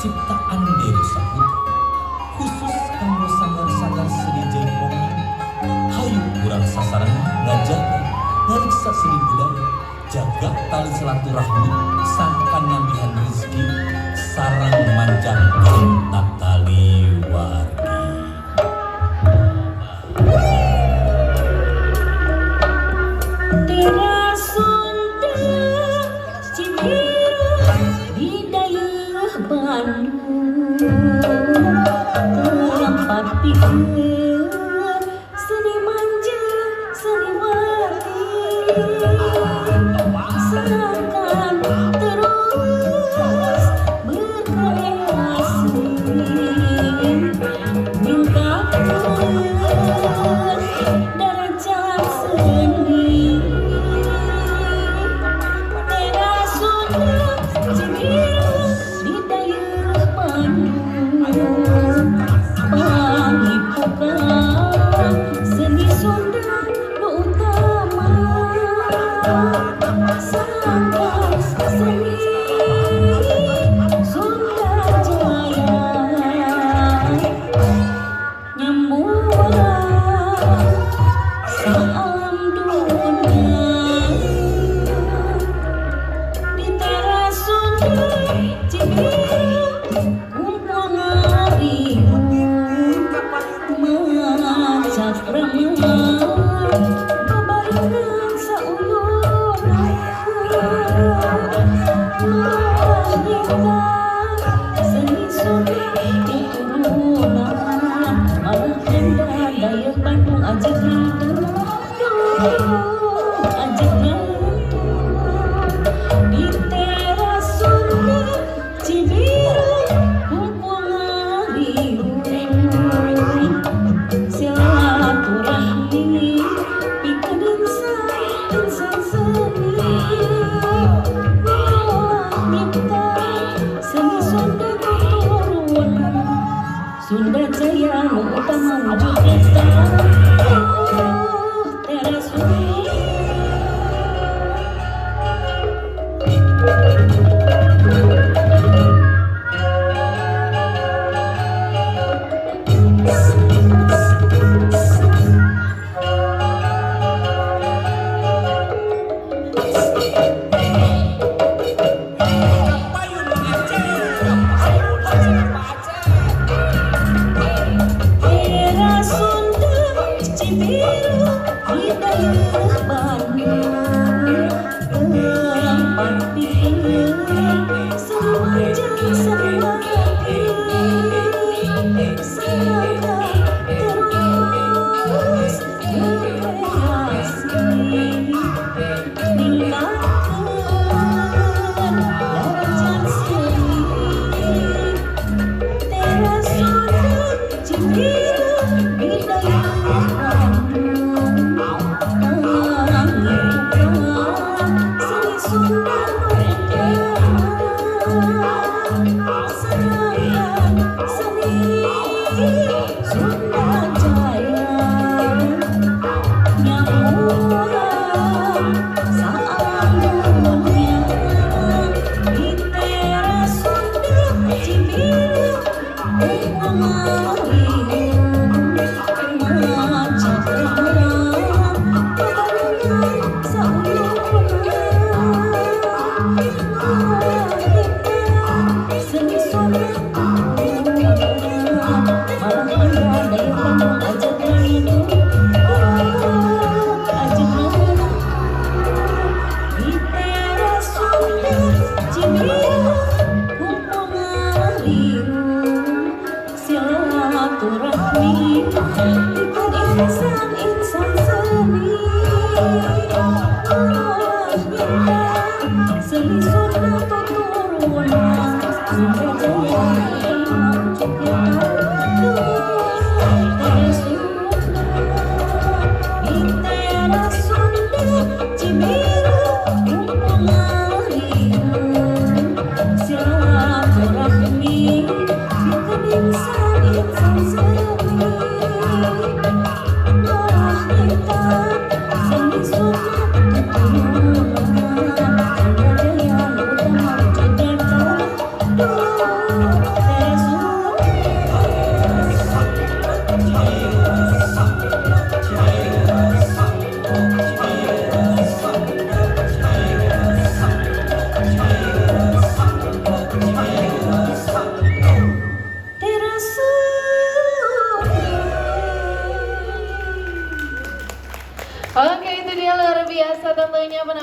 Ciptaan Dewi Saputra khusus kanggo sanggar-sanggar seni jaipongan hayu kurang sasaran ngajaga ngariksa seni budaya jaga tali silaturahmi sangkan nambihan rezeki sarang manjangkeun tali wargi. Seni manja, seni wargi, sangkan terus berkreasi, ningkatkeun derajat seni. Teras Sunda Cibiru di daerah Bandung. Seni Sunda utama sanggar seni Sunda Jaya nyambung salam dunia di teras Sunda Cibiru kumpul ngariung babarengan sauyunan seni Sunda keturunan malah Sunda daya Bandung ajeng di teras Sunda Cibiru kumpul ngariung silaturahmi pikeun insan seni nyipta seni Sunda keturunan Sunda Jaya nu utama wujud kita teras saat Oke, itu dia luar biasa tentunya penampilan